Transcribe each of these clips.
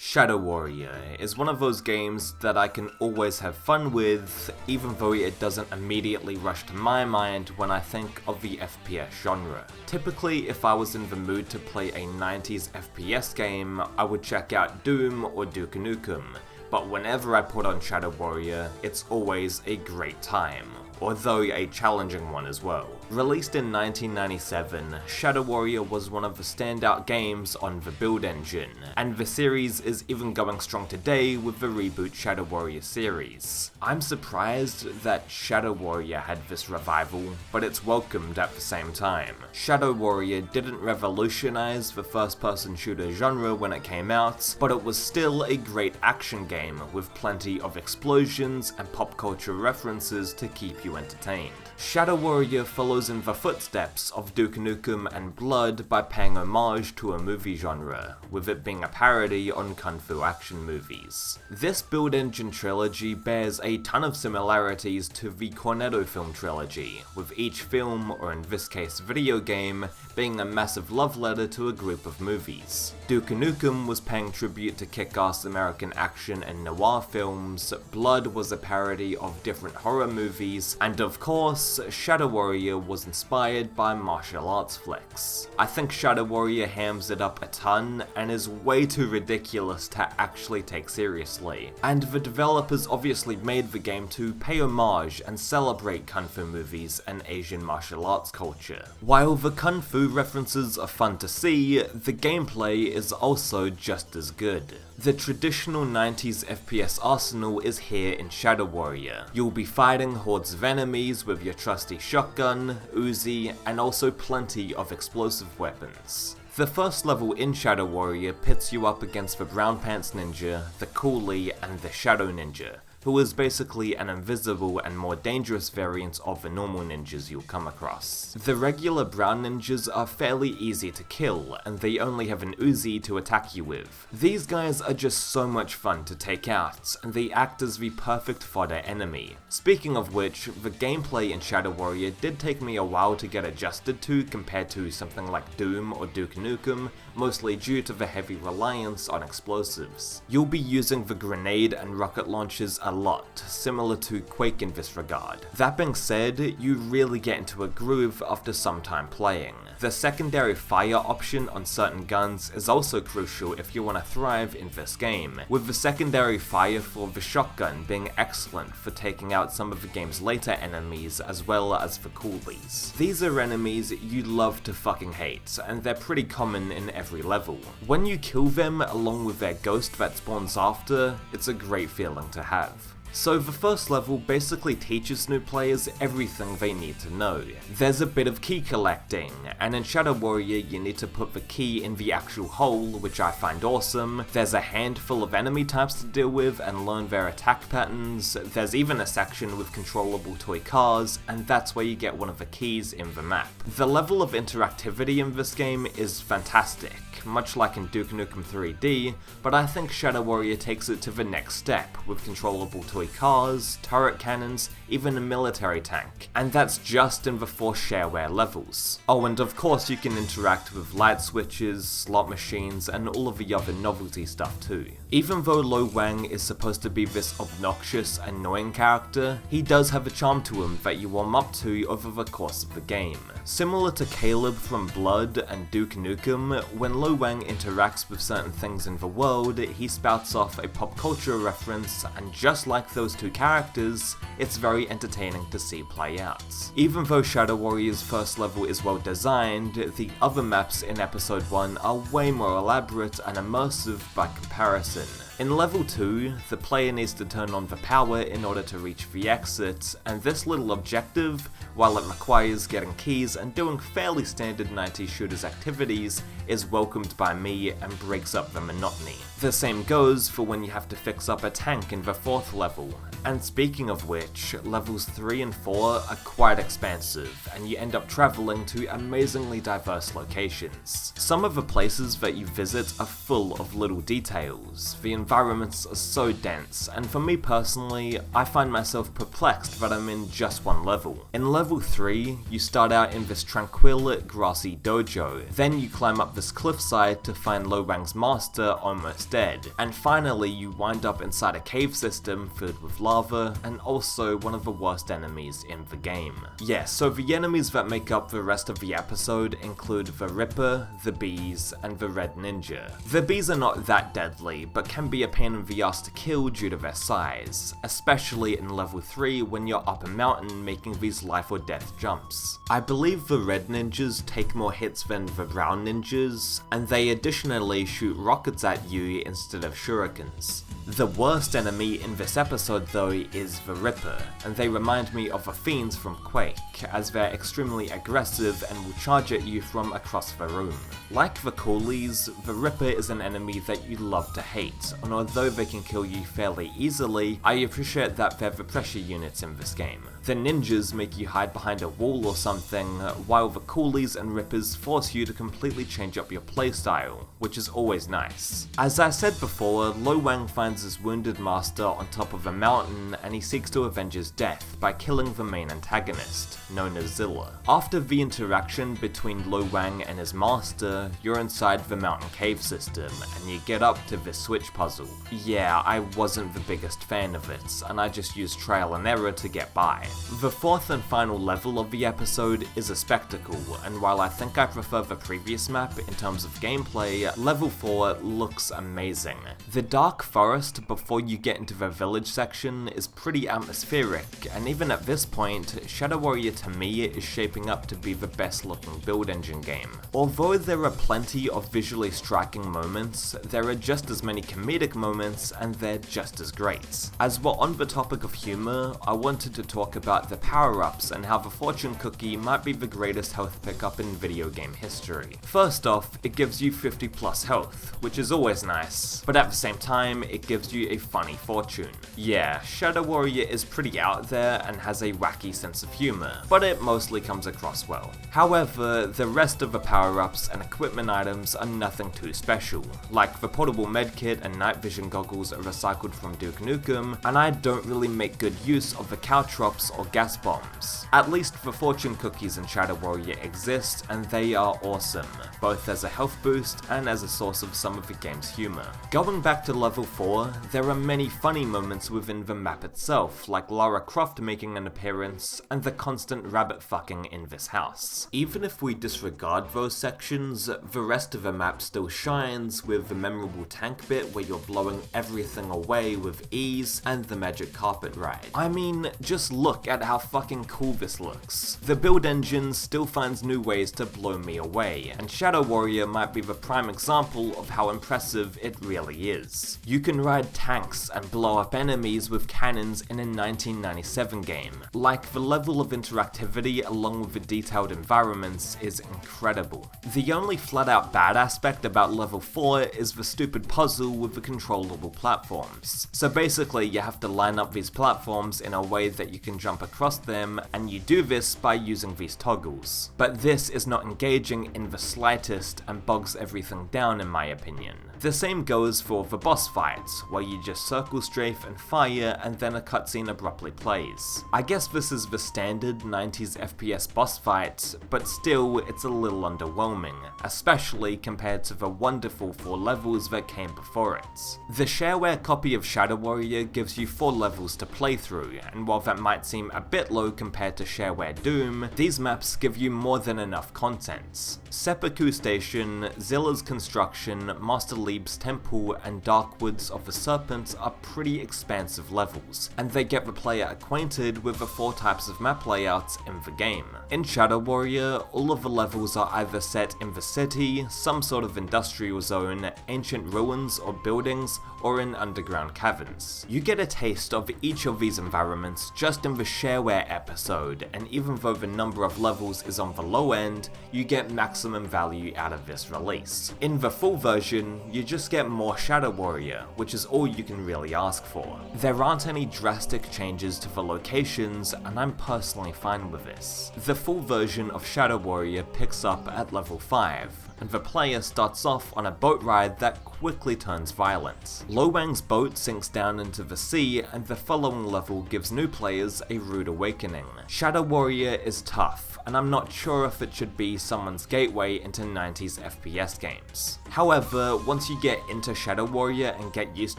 Shadow Warrior is one of those games that I can always have fun with, even though it doesn't immediately rush to my mind when I think of the FPS genre. Typically, if I was in the mood to play a 90s FPS game, I would check out Doom or Duke Nukem, but whenever I put on Shadow Warrior, it's always a great time, although a challenging one as well. Released in 1997, Shadow Warrior was one of the standout games on the build engine, and the series is even going strong today with the reboot Shadow Warrior series. I'm surprised that Shadow Warrior had this revival, but it's welcomed at the same time. Shadow Warrior didn't revolutionize the first-person shooter genre when it came out, but it was still a great action game with plenty of explosions and pop culture references to keep you entertained. Shadow Warrior follows in the footsteps of Duke Nukem and Blood by paying homage to a movie genre, with it being a parody on kung fu action movies. This build engine trilogy bears a ton of similarities to the Cornetto film trilogy, with each film, or in this case video game, being a massive love letter to a group of movies. Duke Nukem was paying tribute to kick-ass American action and noir films, Blood was a parody of different horror movies, and of course, Shadow Warrior was inspired by martial arts flicks. I think Shadow Warrior hams it up a ton, and is way too ridiculous to actually take seriously. And the developers obviously made the game to pay homage and celebrate kung fu movies and Asian martial arts culture. While the kung fu references are fun to see, the gameplay is also just as good. The traditional 90s FPS arsenal is here in Shadow Warrior. You'll be fighting hordes of enemies with your trusty shotgun, Uzi, and also plenty of explosive weapons. The first level in Shadow Warrior pits you up against the Brown Pants Ninja, the Coolie, and the Shadow Ninja, who is basically an invisible and more dangerous variant of the normal ninjas you'll come across. The regular brown ninjas are fairly easy to kill, and they only have an Uzi to attack you with. These guys are just so much fun to take out, and they act as the perfect fodder enemy. Speaking of which, the gameplay in Shadow Warrior did take me a while to get adjusted to compared to something like Doom or Duke Nukem, mostly due to the heavy reliance on explosives. You'll be using the grenade and rocket launchers a lot, similar to Quake in this regard. That being said, you really get into a groove after some time playing. The secondary fire option on certain guns is also crucial if you want to thrive in this game, with the secondary fire for the shotgun being excellent for taking out some of the game's later enemies as well as the coolies. These are enemies you love to fucking hate, and they're pretty common in every level. When you kill them along with their ghost that spawns after, it's a great feeling to have. So the first level basically teaches new players everything they need to know. There's a bit of key collecting, and in Shadow Warrior you need to put the key in the actual hole, which I find awesome. There's a handful of enemy types to deal with and learn their attack patterns. There's even a section with controllable toy cars, and that's where you get one of the keys in the map. The level of interactivity in this game is fantastic, much like in Duke Nukem 3D, but I think Shadow Warrior takes it to the next step with controllable toy cars, turret cannons, even a military tank, and that's just in the 4 shareware levels. Oh, and of course you can interact with light switches, slot machines, and all of the other novelty stuff too. Even though Wang is supposed to be this obnoxious, annoying character, he does have a charm to him that you warm up to over the course of the game. Similar to Caleb from Blood and Duke Nukem, when Wang interacts with certain things in the world, he spouts off a pop culture reference, and just like those two characters, it's very entertaining to see play out. Even though Shadow Warrior's first level is well designed, the other maps in episode 1 are way more elaborate and immersive by comparison. In level 2, the player needs to turn on the power in order to reach the exit, and this little objective, while it requires getting keys and doing fairly standard 90s shooters activities, is welcomed by me and breaks up the monotony. The same goes for when you have to fix up a tank in the 4th level. And speaking of which, levels 3 and 4 are quite expansive, and you end up travelling to amazingly diverse locations. Some of the places that you visit are full of little details. The environments are so dense, and for me personally, I find myself perplexed that I'm in just one level. In level 3, you start out in this tranquil, grassy dojo, then you climb up this cliffside to find Wang's master almost dead, and finally you wind up inside a cave system filled with lava, and also one of the worst enemies in the game. Yeah, so the enemies that make up the rest of the episode include the Ripper, the Bees, and the Red Ninja. The Bees are not that deadly, but can be a pain in the ass to kill due to their size, especially in level 3 when you're up a mountain making these life or death jumps. I believe the Red Ninjas take more hits than the Brown Ninjas, and they additionally shoot rockets at you instead of shurikens. The worst enemy in this episode though is the Ripper, and they remind me of the Fiends from Quake, as they're extremely aggressive and will charge at you from across the room. Like the Coolies, the Ripper is an enemy that you love to hate, and although they can kill you fairly easily, I appreciate that they're the pressure units in this game. The ninjas make you hide behind a wall or something, while the Coolies and Rippers force you to completely change up your playstyle, which is always nice. As I said before, Wang finds his wounded master on top of a mountain and he seeks to avenge his death by killing the main antagonist, known as Zilla. After the interaction between Wang and his master, you're inside the mountain cave system and you get up to this switch puzzle. Yeah, I wasn't the biggest fan of it, and I just used trial and error to get by. The fourth and final level of the episode is a spectacle, and while I think I prefer the previous map in terms of gameplay, level 4 looks amazing. The dark forest before you get into the village section is pretty atmospheric, and even at this point, Shadow Warrior to me is shaping up to be the best looking build engine game. Although there are plenty of visually striking moments, there are just as many comedic moments, and they're just as great. As we're on the topic of humor, I wanted to talk about the power-ups and how the fortune cookie might be the greatest health pickup in video game history. First off, it gives you 50 plus health, which is always nice, but at the same time, it gives you a funny fortune. Yeah, Shadow Warrior is pretty out there and has a wacky sense of humor, but it mostly comes across well. However, the rest of the power-ups and equipment items are nothing too special, like the portable medkit and night vision goggles are recycled from Duke Nukem, and I don't really make good use of the caltrops or gas bombs. At least the fortune cookies in Shadow Warrior exist, and they are awesome, both as a health boost and as a source of some of the game's humor. Going back to level 4, there are many funny moments within the map itself, like Lara Croft making an appearance, and the constant rabbit fucking in this house. Even if we disregard those sections, the rest of the map still shines, with the memorable tank bit where you're blowing everything away with ease, and the magic carpet ride. I mean, just look at how fucking cool this looks. The build engine still finds new ways to blow me away, and Shadow Warrior might be the prime example of how impressive it really is. You can ride tanks and blow up enemies with cannons in a 1997 game. Like, the level of interactivity along with the detailed environments is incredible. The only flat out bad aspect about level 4 is the stupid puzzle with the controllable platforms. So basically you have to line up these platforms in a way that you can jump across them, and you do this by using these toggles. But this is not engaging in the slightest and bogs everything down in my opinion. The same goes for the boss fights, where you just circle strafe and fire and then a cutscene abruptly plays. I guess this is the standard 90s FPS boss fight, but still it's a little underwhelming, especially compared to the wonderful 4 levels that came before it. The shareware copy of Shadow Warrior gives you 4 levels to play through, and while that might seem a bit low compared to shareware Doom, these maps give you more than enough content. Seppuku Station, Zilla's Construction, Master Lieb's Temple, and Darkwoods of the Serpent are pretty expansive levels, and they get the player acquainted with the 4 types of map layouts in the game. In Shadow Warrior, all of the levels are either set in the city, some sort of industrial zone, ancient ruins or buildings, or in underground caverns. You get a taste of each of these environments just in the shareware episode, and even though the number of levels is on the low end, you get maximum value out of this release. In the full version, you just get more Shadow Warrior, which is all you can really ask for. There aren't any drastic changes to the locations, and I'm personally fine with this. The full version of Shadow Warrior picks up at level 5, and the player starts off on a boat ride that quickly turns violent. Wang's boat sinks down into the sea, and the following level gives new players a rude awakening. Shadow Warrior is tough, and I'm not sure if it should be someone's gateway into 90s FPS games. However, once you get into Shadow Warrior and get used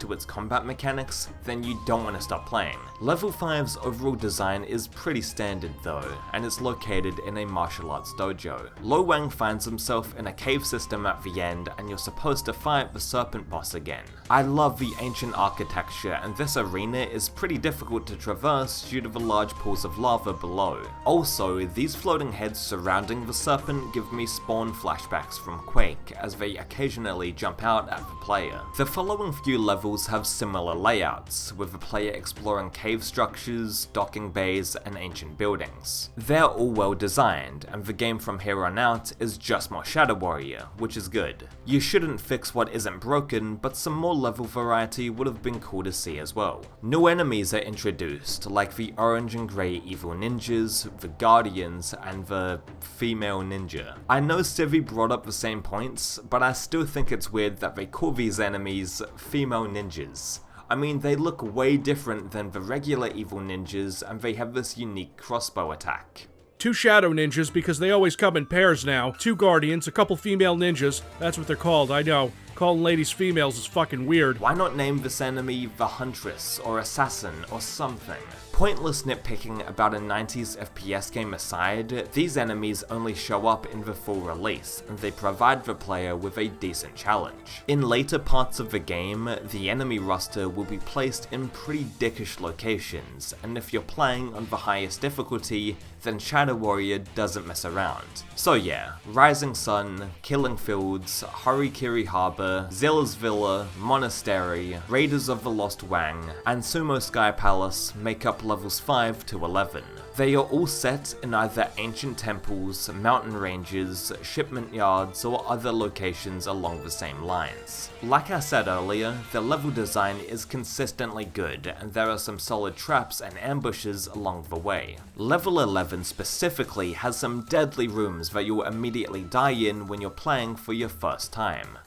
to its combat mechanics, then you don't want to stop playing. Level 5's overall design is pretty standard though, and it's located in a martial arts dojo. Wang finds himself in a cave system at the end, and you're supposed to fight the serpent boss again. I love the ancient architecture, and this arena is pretty difficult to traverse due to the large pools of lava below. Also, these floating heads surrounding the serpent give me Spawn flashbacks from Quake, as they occasionally jump out at the player. The following few levels have similar layouts, with the player exploring cave structures, docking bays, and ancient buildings. They're all well designed, and the game from here on out is just more Shadow Warrior, which is good. You shouldn't fix what isn't broken, but some more level variety would have been cool to see as well. New enemies are introduced, like the orange and grey evil ninjas, the guardians, and the female ninja. I know Civi brought up the same points, but I still think it's weird that they call these enemies female ninjas. I mean, they look way different than the regular evil ninjas, and they have this unique crossbow attack. 2 shadow ninjas because they always come in pairs now. 2 guardians, a couple female ninjas. That's what they're called, I know. Calling ladies females is fucking weird. Why not name this enemy the Huntress, or Assassin, or something? Pointless nitpicking about a 90s FPS game aside, these enemies only show up in the full release, and they provide the player with a decent challenge. In later parts of the game, the enemy roster will be placed in pretty dickish locations, and if you're playing on the highest difficulty, then Shadow Warrior doesn't mess around. So yeah, Rising Sun, Killing Fields, Harikiri Harbor, Zilla's Villa, Monastery, Raiders of the Lost Wang, and Sumo Sky Palace make up levels 5 to 11. They are all set in either ancient temples, mountain ranges, shipment yards, or other locations along the same lines. Like I said earlier, the level design is consistently good, and there are some solid traps and ambushes along the way. Level 11 specifically has some deadly rooms that you'll immediately die in when you're playing for your first time.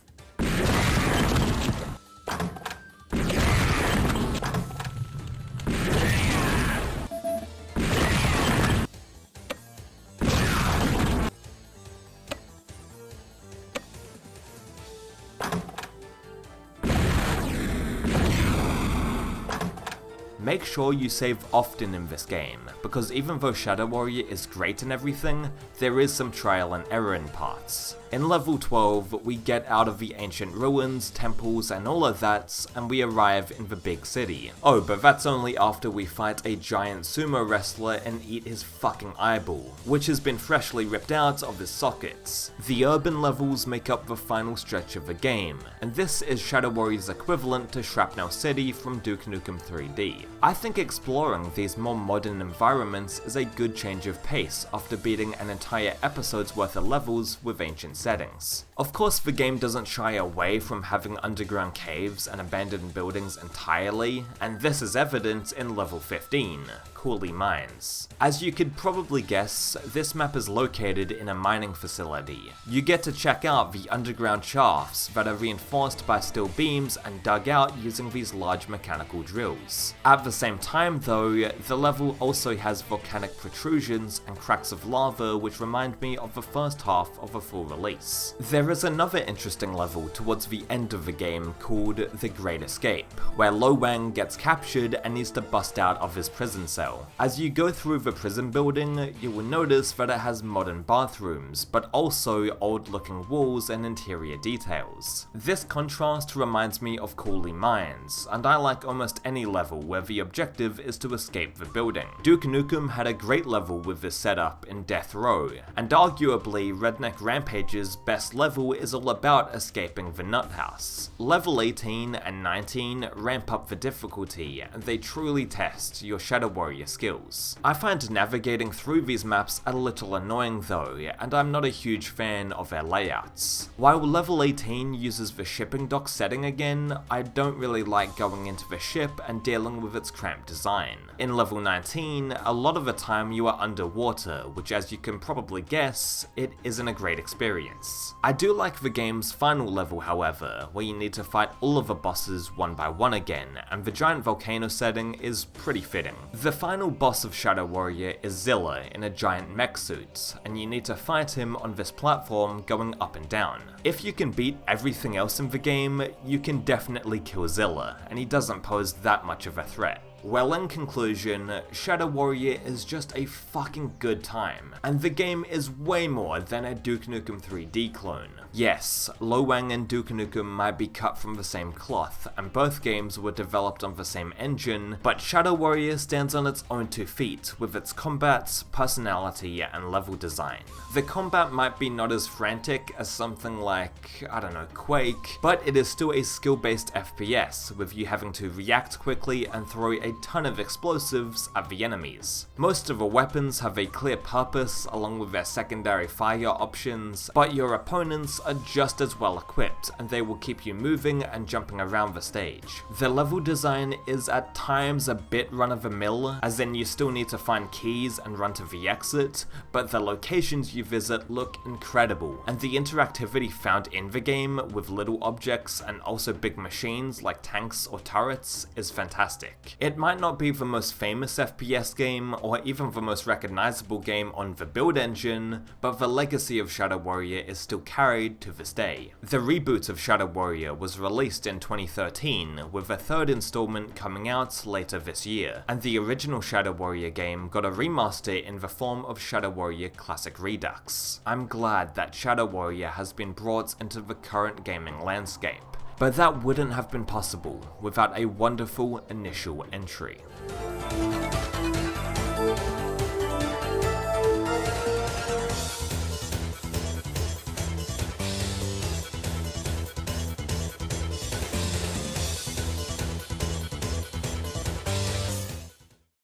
Make sure you save often in this game, because even though Shadow Warrior is great and everything, there is some trial and error in parts. In level 12, we get out of the ancient ruins, temples, and all of that, and we arrive in the big city. Oh, but that's only after we fight a giant sumo wrestler and eat his fucking eyeball, which has been freshly ripped out of his sockets. The urban levels make up the final stretch of the game, and this is Shadow Warrior's equivalent to Shrapnel City from Duke Nukem 3D. I think exploring these more modern environments is a good change of pace after beating an entire episode's worth of levels with ancient settings. Of course, the game doesn't shy away from having underground caves and abandoned buildings entirely, and this is evident in level 15, Cooley Mines. As you could probably guess, this map is located in a mining facility. You get to check out the underground shafts that are reinforced by steel beams and dug out using these large mechanical drills. At the same time though, the level also has volcanic protrusions and cracks of lava which remind me of the first half of a full release. There is another interesting level towards the end of the game called The Great Escape, where Wang gets captured and needs to bust out of his prison cell. As you go through the prison building, you will notice that it has modern bathrooms, but also old looking walls and interior details. This contrast reminds me of Cooley Mines, and I like almost any level where the objective is to escape the building. Duke Nukem had a great level with this setup in Death Row, and arguably Redneck Rampage's best level is all about escaping the nut house. Level 18 and 19 ramp up the difficulty, and they truly test your Shadow Warrior skills. I find navigating through these maps a little annoying though, and I'm not a huge fan of their layouts. While level 18 uses the shipping dock setting again, I don't really like going into the ship and dealing with its its cramped design. In level 19, a lot of the time you are underwater, which as you can probably guess, it isn't a great experience. I do like the game's final level however, where you need to fight all of the bosses one by one again, and the giant volcano setting is pretty fitting. The final boss of Shadow Warrior is Zilla in a giant mech suit, and you need to fight him on this platform going up and down. If you can beat everything else in the game, you can definitely kill Zilla, and he doesn't pose that much of a threat. Well, in conclusion, Shadow Warrior is just a fucking good time, and the game is way more than a Duke Nukem 3D clone. Yes, Wang and Duke Nukem might be cut from the same cloth, and both games were developed on the same engine, but Shadow Warrior stands on its own 2 feet with its combat, personality, and level design. The combat might be not as frantic as something like, I don't know, Quake, but it is still a skill-based FPS, with you having to react quickly and throw a ton of explosives at the enemies. Most of the weapons have a clear purpose along with their secondary fire options, but your opponents are just as well equipped, and they will keep you moving and jumping around the stage. The level design is at times a bit run-of-the-mill, as in you still need to find keys and run to the exit, but the locations you visit look incredible, and the interactivity found in the game with little objects and also big machines like tanks or turrets is fantastic. It might not be the most famous FPS game or even the most recognizable game on the build engine, but the legacy of Shadow Warrior is still carried to this day. The reboot of Shadow Warrior was released in 2013, with a 3rd installment coming out later this year, and the original Shadow Warrior game got a remaster in the form of Shadow Warrior Classic Redux. I'm glad that Shadow Warrior has been brought into the current gaming landscape, but that wouldn't have been possible without a wonderful initial entry.